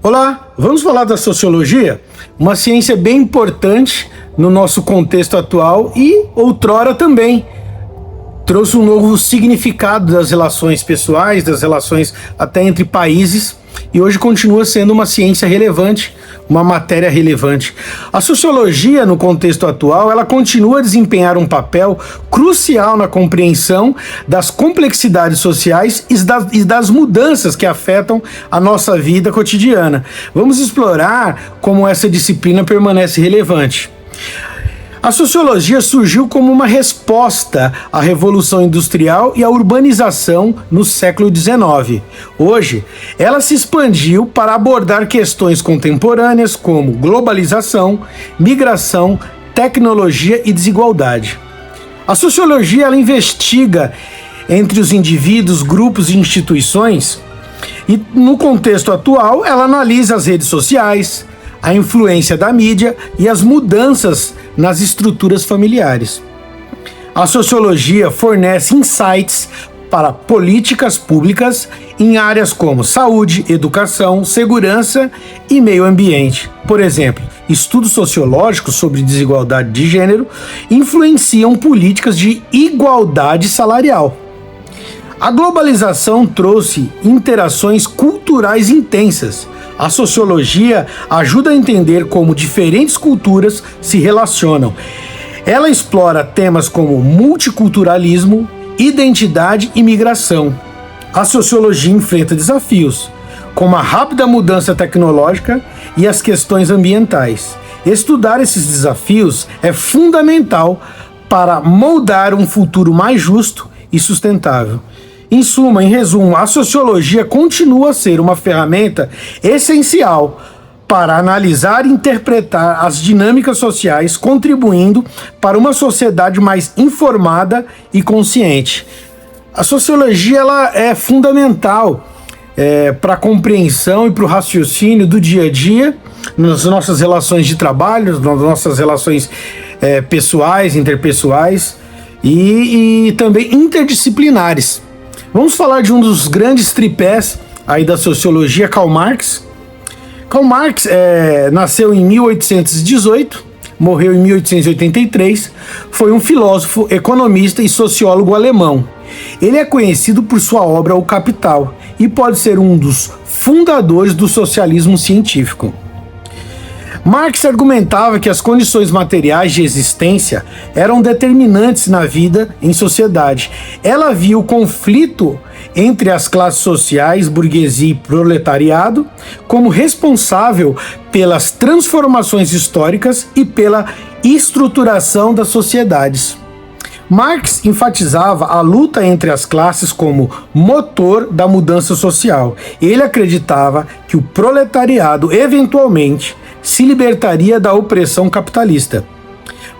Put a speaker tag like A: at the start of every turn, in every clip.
A: Olá, vamos falar da sociologia? Uma ciência bem importante no nosso contexto atual e outrora também. Trouxe um novo significado das relações pessoais, das relações até entre países, e hoje continua sendo uma ciência relevante, uma matéria relevante. A sociologia, no contexto atual, ela continua a desempenhar um papel crucial na compreensão das complexidades sociais e das mudanças que afetam a nossa vida cotidiana. Vamos explorar como essa disciplina permanece relevante. A sociologia surgiu como uma resposta à Revolução Industrial e à urbanização no século XIX. Hoje, ela se expandiu para abordar questões contemporâneas como globalização, migração, tecnologia e desigualdade. A sociologia ela investiga entre os indivíduos, grupos e instituições e, no contexto atual, ela analisa as redes sociais, a influência da mídia e as mudanças nas estruturas familiares. A sociologia fornece insights para políticas públicas em áreas como saúde, educação, segurança e meio ambiente. Por exemplo, estudos sociológicos sobre desigualdade de gênero influenciam políticas de igualdade salarial. A globalização trouxe interações culturais intensas. A sociologia ajuda a entender como diferentes culturas se relacionam. Ela explora temas como multiculturalismo, identidade e migração. A sociologia enfrenta desafios, como a rápida mudança tecnológica e as questões ambientais. Estudar esses desafios é fundamental para moldar um futuro mais justo e sustentável. Em suma, em resumo, a sociologia continua a ser uma ferramenta essencial para analisar e interpretar as dinâmicas sociais, contribuindo para uma sociedade mais informada e consciente. A sociologia ela é fundamental para a compreensão e para o raciocínio do dia a dia, nas nossas relações de trabalho, nas nossas relações pessoais, interpessoais e também interdisciplinares. Vamos falar de um dos grandes tripés aí da sociologia, Karl Marx. Karl Marx nasceu em 1818, morreu em 1883, foi um filósofo, economista e sociólogo alemão. Ele é conhecido por sua obra O Capital e pode ser um dos fundadores do socialismo científico. Marx argumentava que as condições materiais de existência eram determinantes na vida em sociedade. Ela via o conflito entre as classes sociais, burguesia e proletariado, como responsável pelas transformações históricas e pela estruturação das sociedades. Marx enfatizava a luta entre as classes como motor da mudança social. Ele acreditava que o proletariado, eventualmente, se libertaria da opressão capitalista.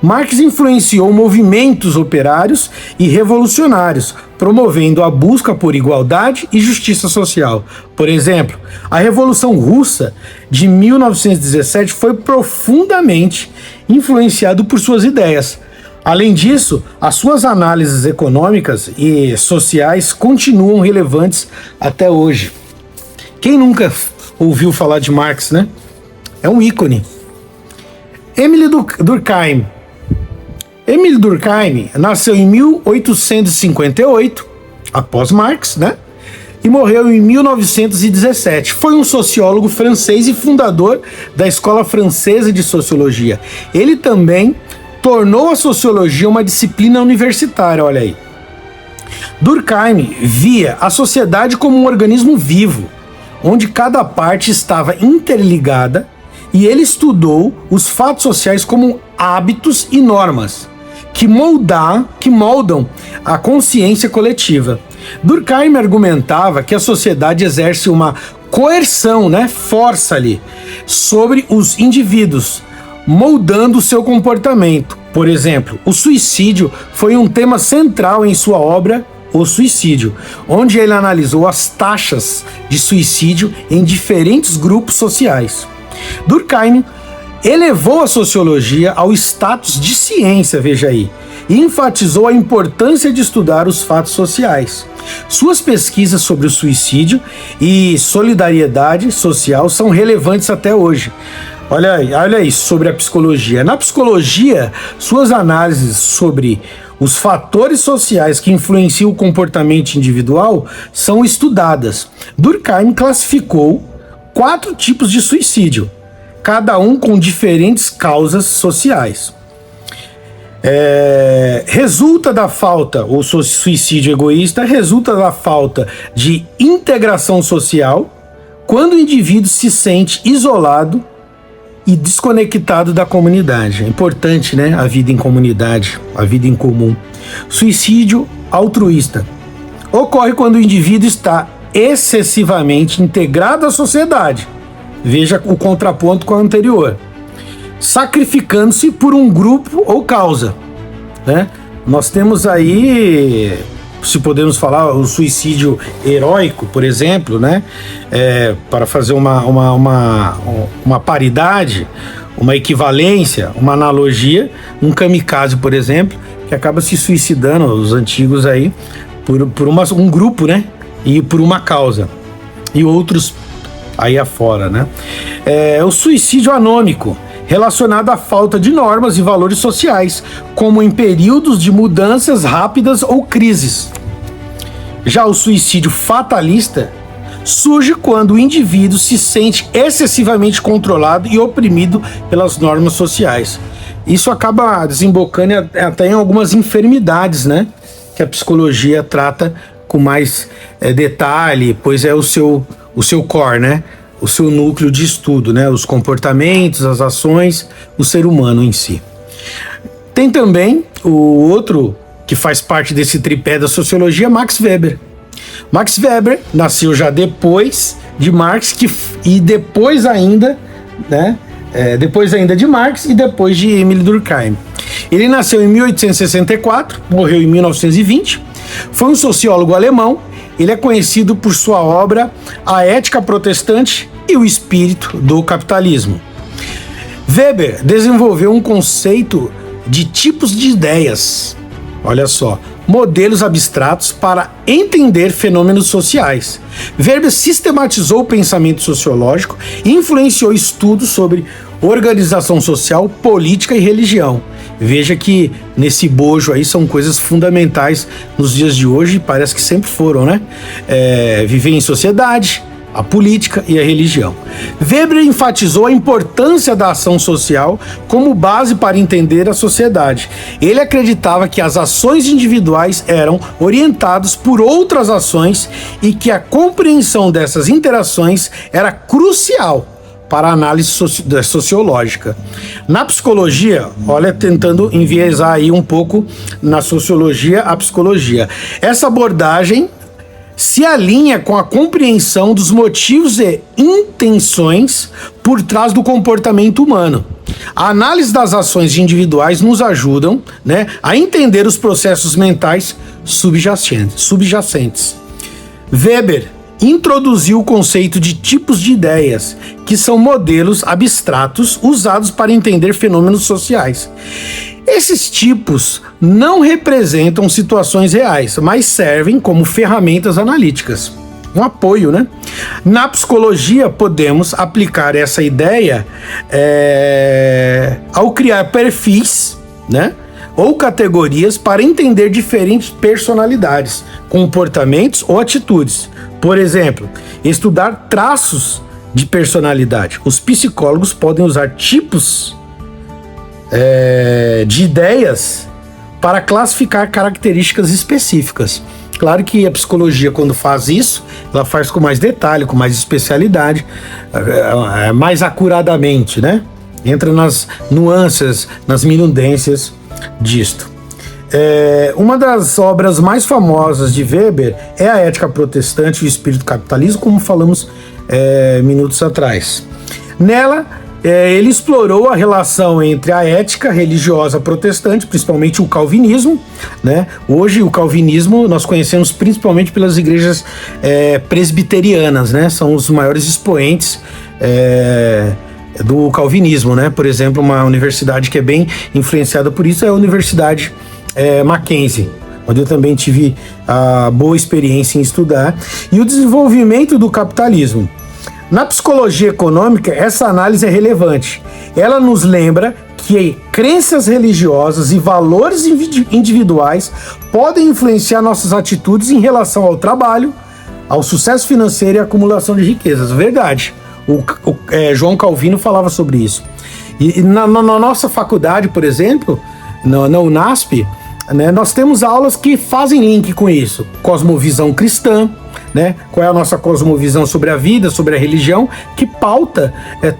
A: Marx influenciou movimentos operários e revolucionários, promovendo a busca por igualdade e justiça social. Por exemplo, a Revolução Russa de 1917 foi profundamente influenciada por suas ideias. Além disso, as suas análises econômicas e sociais continuam relevantes até hoje. Quem nunca ouviu falar de Marx, né? É um ícone. Émile Durkheim. Émile Durkheim nasceu em 1858, após Marx, né? E morreu em 1917. Foi um sociólogo francês e fundador da Escola Francesa de Sociologia. Ele também tornou a sociologia uma disciplina universitária, olha aí. Durkheim via a sociedade como um organismo vivo, onde cada parte estava interligada, e ele estudou os fatos sociais como hábitos e normas que moldam a consciência coletiva. Durkheim argumentava que a sociedade exerce uma coerção, força ali, sobre os indivíduos, moldando o seu comportamento. Por exemplo, o suicídio foi um tema central em sua obra O Suicídio, onde ele analisou as taxas de suicídio em diferentes grupos sociais. Durkheim elevou a sociologia ao status de ciência, veja aí, e enfatizou a importância de estudar os fatos sociais. Suas pesquisas sobre o suicídio e solidariedade social são relevantes até hoje. Olha isso sobre a psicologia. Na psicologia, suas análises sobre os fatores sociais que influenciam o comportamento individual são estudadas. Durkheim classificou 4 tipos de suicídio, cada um com diferentes causas sociais. Resulta da falta, o suicídio egoísta resulta da falta de integração social, quando o indivíduo se sente isolado e desconectado da comunidade. É importante, né? A vida em comunidade, a vida em comum. Suicídio altruísta ocorre quando o indivíduo está excessivamente integrado à sociedade. Veja o contraponto com o anterior. Sacrificando-se por um grupo ou causa, né? Nós temos aí, se podemos falar, o suicídio heróico, por exemplo, né? Para fazer uma paridade, uma equivalência, uma analogia, um kamikaze, por exemplo, que acaba se suicidando, os antigos aí, por um grupo, né? E por uma causa. E outros aí afora, né? O suicídio anômico, relacionado à falta de normas e valores sociais, como em períodos de mudanças rápidas ou crises. Já o suicídio fatalista surge quando o indivíduo se sente excessivamente controlado e oprimido pelas normas sociais. Isso acaba desembocando até em algumas enfermidades, né? Que a psicologia trata com mais detalhe, pois é o seu core, né? O seu núcleo de estudo, né? Os comportamentos, as ações, o ser humano em si. Tem também o outro que faz parte desse tripé da sociologia, Max Weber. Max Weber nasceu já depois de Marx e depois ainda, né? Depois ainda de Marx e depois de Emile Durkheim. Ele nasceu em 1864, morreu em 1920, foi um sociólogo alemão. Ele é conhecido por sua obra A Ética Protestante e o Espírito do Capitalismo. Weber desenvolveu um conceito de tipos de ideias, olha só, modelos abstratos para entender fenômenos sociais. Weber sistematizou o pensamento sociológico e influenciou estudos sobre organização social, política e religião. Veja que nesse bojo aí são coisas fundamentais nos dias de hoje e parece que sempre foram, né? Viver em sociedade, a política e a religião. Weber enfatizou a importância da ação social como base para entender a sociedade. Ele acreditava que as ações individuais eram orientadas por outras ações e que a compreensão dessas interações era crucial para a análise sociológica. Na psicologia, olha, tentando enviesar aí um pouco na sociologia a psicologia. Essa abordagem se alinha com a compreensão dos motivos e intenções por trás do comportamento humano. A análise das ações individuais nos ajudam, né, a entender os processos mentais subjacentes. Weber introduziu o conceito de tipos de ideias, que são modelos abstratos usados para entender fenômenos sociais. Esses tipos não representam situações reais, mas servem como ferramentas analíticas. Um apoio, né? Na psicologia, podemos aplicar essa ideia ao criar perfis, né? Ou categorias para entender diferentes personalidades, comportamentos ou atitudes. Por exemplo, estudar traços de personalidade. Os psicólogos podem usar tipos de ideias para classificar características específicas. Claro que a psicologia, quando faz isso, ela faz com mais detalhe, com mais especialidade, mais acuradamente, né? Entra nas nuances, nas minudências disto. Uma das obras mais famosas de Weber é A Ética Protestante e o Espírito do Capitalismo, como falamos minutos atrás. Nela, ele explorou a relação entre a ética religiosa protestante, principalmente o calvinismo, né? Hoje o calvinismo nós conhecemos principalmente pelas igrejas presbiterianas, né? São os maiores expoentes do calvinismo, né? Por exemplo, uma universidade que é bem influenciada por isso é a Universidade Mackenzie, onde eu também tive a boa experiência em estudar, e o desenvolvimento do capitalismo. Na psicologia econômica, essa análise é relevante. Ela nos lembra que crenças religiosas e valores individuais podem influenciar nossas atitudes em relação ao trabalho, ao sucesso financeiro e à acumulação de riquezas. Verdade. João Calvino falava sobre isso. E na nossa faculdade, por exemplo, na UNASP, né, nós temos aulas que fazem link com isso. Cosmovisão cristã, né? Qual é a nossa cosmovisão sobre a vida, sobre a religião, que pauta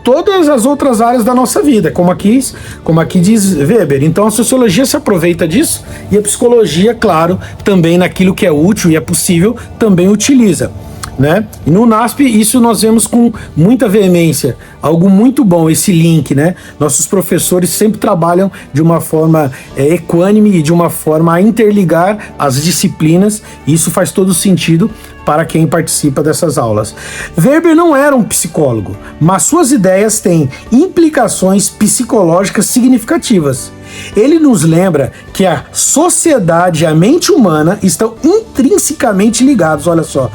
A: todas as outras áreas da nossa vida, como aqui diz Weber. Então a sociologia se aproveita disso e a psicologia, claro, também naquilo que é útil e é possível, também utiliza. Né? E no UNASP isso nós vemos com muita veemência, algo muito bom, esse link, né? Nossos professores sempre trabalham de uma forma equânime e de uma forma a interligar as disciplinas, e isso faz todo sentido para quem participa dessas aulas. Weber não era um psicólogo, mas suas ideias têm implicações psicológicas significativas. Ele nos lembra que a sociedade e a mente humana estão intrinsecamente ligados, olha só,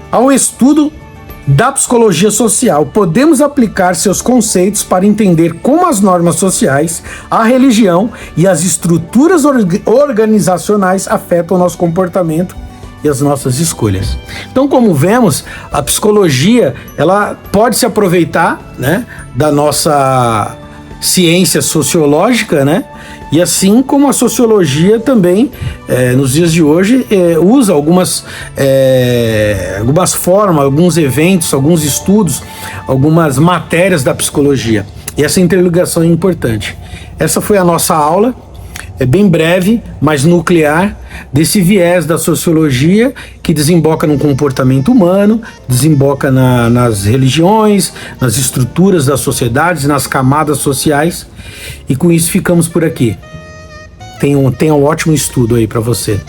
A: ao estudo da psicologia social. Podemos aplicar seus conceitos para entender como as normas sociais, a religião e as estruturas organizacionais afetam o nosso comportamento e as nossas escolhas. Então, como vemos, a psicologia ela pode se aproveitar, né, da nossa ciência sociológica, né? E assim como a sociologia também, nos dias de hoje, usa algumas formas, alguns eventos, alguns estudos, algumas matérias da psicologia. E essa interligação é importante. Essa foi a nossa aula, bem breve, mas nuclear, desse viés da sociologia que desemboca no comportamento humano, desemboca nas religiões, nas estruturas das sociedades, nas camadas sociais. E com isso ficamos por aqui. Tenha um ótimo estudo aí para você.